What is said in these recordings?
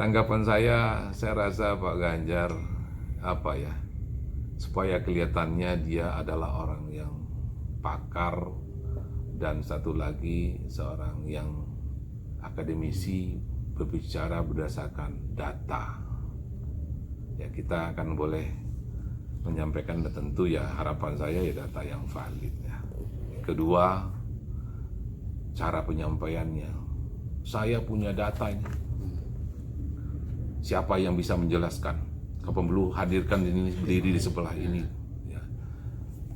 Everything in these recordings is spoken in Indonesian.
Tanggapan saya rasa Pak Ganjar apa ya, supaya kelihatannya dia adalah orang yang pakar dan satu lagi seorang yang akademisi berbicara berdasarkan data. Ya kita akan boleh menyampaikan tentu ya harapan saya ya data yang valid ya. Kedua, cara penyampaiannya. Saya punya data ini. Siapa yang bisa menjelaskan? Kapan perlu hadirkan ini berdiri di sebelah ini. Ya.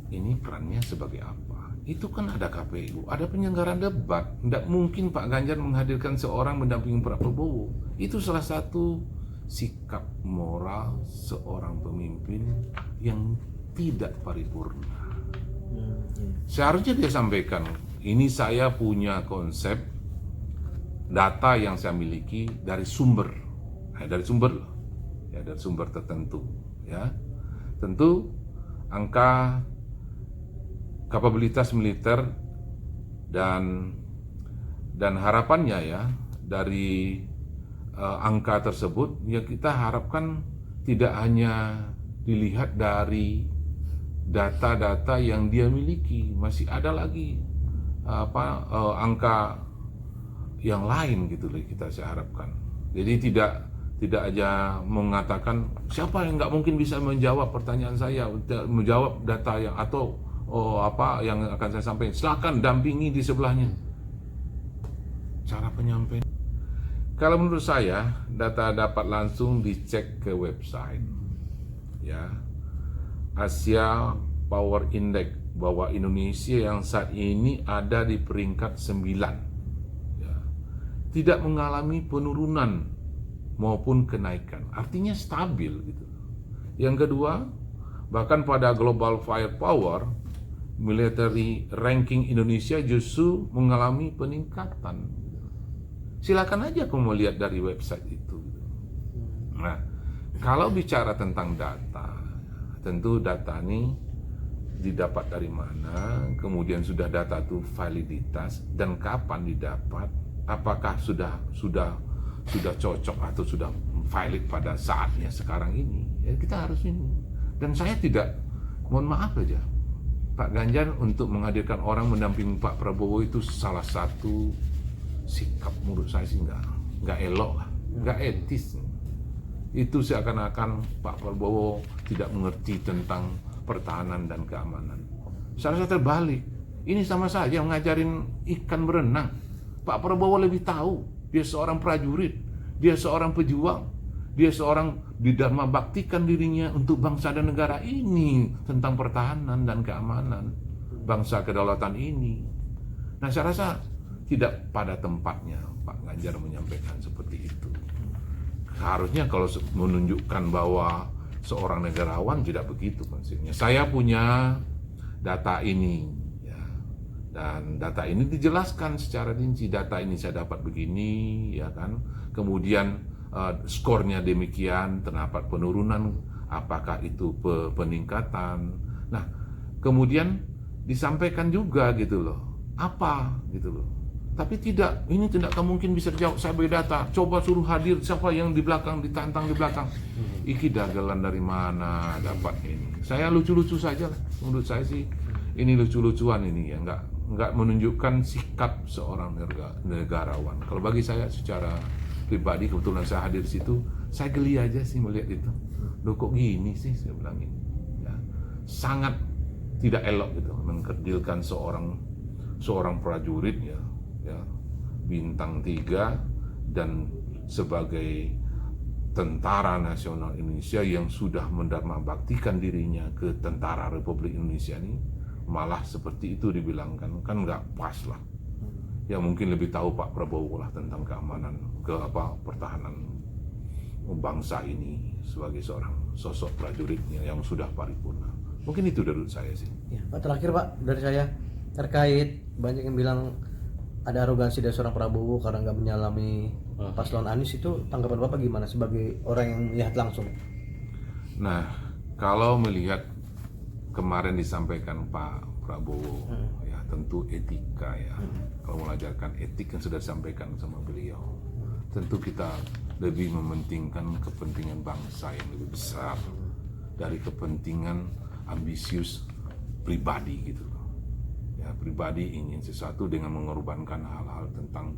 Ini perannya sebagai apa? Itu kan ada KPU, ada penyelenggaraan debat. Tidak mungkin Pak Ganjar menghadirkan seorang mendampingi Pak Prabowo. Itu salah satu sikap moral seorang pemimpin yang tidak paripurna. Seharusnya dia sampaikan, ini saya punya konsep data yang saya miliki dari sumber tertentu ya. Tentu angka kapabilitas militer dan harapannya ya dari angka tersebut ya kita harapkan tidak hanya dilihat dari data-data yang dia miliki, masih ada lagi angka yang lain gitu loh saya harapkan. Jadi tidak aja mengatakan siapa yang nggak mungkin bisa menjawab pertanyaan saya, menjawab data yang atau apa yang akan saya sampaikan, silakan dampingi di sebelahnya. Cara penyampaian. Kalau menurut saya data dapat langsung dicek ke website ya. Asia Power Index bahwa Indonesia yang saat ini ada di peringkat 9 ya, tidak mengalami penurunan maupun kenaikan, artinya stabil gitu. Yang kedua, bahkan pada Global Firepower Military Ranking Indonesia justru mengalami peningkatan. Silakan aja kamu lihat dari website itu. Nah, kalau bicara tentang data, tentu data ini didapat dari mana, kemudian sudah data itu validitas dan kapan didapat, apakah sudah cocok atau sudah valid pada saatnya sekarang ini. Ya kita harus ini. Dan saya tidak, mohon maaf aja, Pak Ganjar untuk menghadirkan orang mendampingi Pak Prabowo itu salah satu sikap menurut saya sih nggak elok lah, nggak etis. Itu seakan-akan Pak Prabowo tidak mengerti tentang pertahanan dan keamanan. Saya rasa terbalik. Ini sama saja ngajarin ikan berenang. Pak Prabowo lebih tahu. Dia seorang prajurit, dia seorang pejuang, dia seorang didharma baktikan dirinya untuk bangsa dan negara ini tentang pertahanan dan keamanan bangsa kedaulatan ini. Nah saya rasa tidak pada tempatnya Pak Ganjar menyampaikan seperti itu. Harusnya kalau menunjukkan bahwa seorang negarawan tidak begitu konsepnya. Saya punya data ini ya. Dan data ini dijelaskan secara rinci. Data ini saya dapat begini ya kan. Kemudian skornya demikian, terdapat penurunan, apakah itu peningkatan. Nah, kemudian disampaikan juga gitu loh. Apa gitu loh. Tapi tidak, ini tidak mungkin bisa dijawab, saya beri data, coba suruh hadir siapa yang di belakang, ditantang di belakang. Iki dagelan dari mana dapat ini. Saya lucu-lucu saja lah, menurut saya sih ini lucu-lucuan ini ya, nggak menunjukkan sikap seorang negarawan. Kalau bagi saya secara pribadi, kebetulan saya hadir di situ, saya geli aja sih melihat itu. Loh kok gini sih, saya bilang ini. Ya, sangat tidak elok gitu, mengkerdilkan seorang prajurit ya, bintang 3 dan sebagai tentara nasional Indonesia yang sudah mendharma baktikan dirinya ke tentara Republik Indonesia ini malah seperti itu dibilangkan, kan nggak pas lah. Ya mungkin lebih tahu Pak Prabowo lah tentang keamanan pertahanan bangsa ini sebagai seorang sosok prajuritnya yang sudah paripurna. Mungkin itu dari saya sih. Ya, Pak, terakhir Pak dari saya terkait banyak yang bilang ada arogansi dari seorang Prabowo karena nggak menyalami paslon Anies, itu tanggapan Bapak gimana sebagai orang yang melihat langsung? Nah, kalau melihat kemarin disampaikan Pak Prabowo, ya tentu etika ya. Kalau mengajarkan etik yang sudah disampaikan sama beliau, tentu kita lebih mementingkan kepentingan bangsa yang lebih besar dari kepentingan ambisius pribadi gitu loh. Ya, pribadi ingin sesuatu dengan mengorbankan hal-hal tentang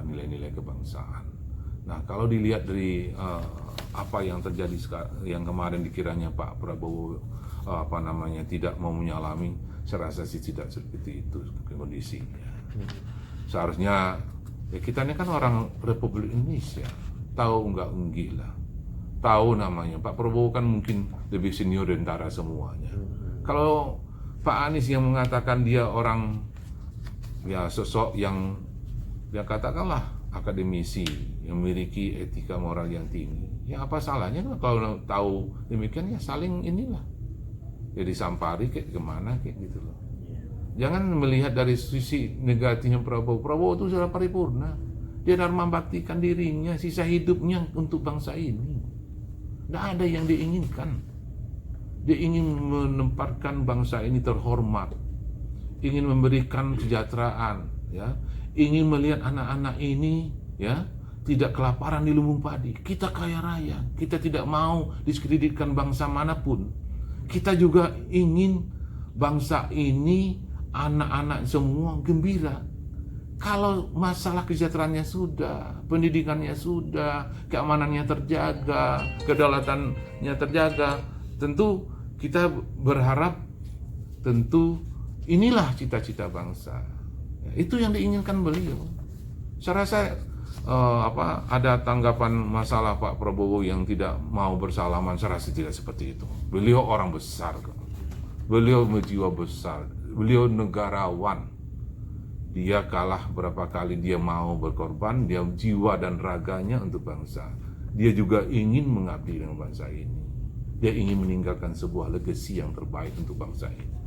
nilai-nilai kebangsaan. Nah, kalau dilihat dari apa yang terjadi yang kemarin dikiranya Pak Prabowo tidak mau menyalami, saya rasa sih tidak seperti itu kondisinya. Seharusnya ya kita ini kan orang Republik Indonesia, tahu nggak enggih lah, tahu namanya. Pak Prabowo kan mungkin lebih senior dari antara semuanya. Kalau Pak Anies yang mengatakan dia orang ya sosok yang katakanlah akademisi yang memiliki etika moral yang tinggi, ya apa salahnya kalau tahu demikian ya saling inilah ya disampari kayak kemana kayak gitu loh. Jangan melihat dari sisi negatifnya Prabowo. Prabowo itu sudah paripurna. Dia dharma baktikan dirinya, sisa hidupnya untuk bangsa ini. Tidak ada yang diinginkan. Dia ingin menempatkan bangsa ini terhormat, ingin memberikan kesejahteraan, ya, ingin melihat anak-anak ini, ya, tidak kelaparan di lumbung padi. Kita kaya raya, kita tidak mau diskreditkan bangsa manapun. Kita juga ingin bangsa ini anak-anak semua gembira. Kalau masalah kesejahteraannya sudah, pendidikannya sudah, keamanannya terjaga, kedaulatannya terjaga, tentu kita berharap, tentu inilah cita-cita bangsa. Ya, itu yang diinginkan beliau. Saya rasa ada tanggapan masalah Pak Prabowo yang tidak mau bersalaman, saya rasa tidak seperti itu. Beliau orang besar, beliau berjiwa besar, beliau negarawan. Dia kalah berapa kali dia mau berkorban, dia jiwa dan raganya untuk bangsa. Dia juga ingin mengabdi dengan bangsa ini. Dia ingin meninggalkan sebuah legasi yang terbaik untuk bangsa ini.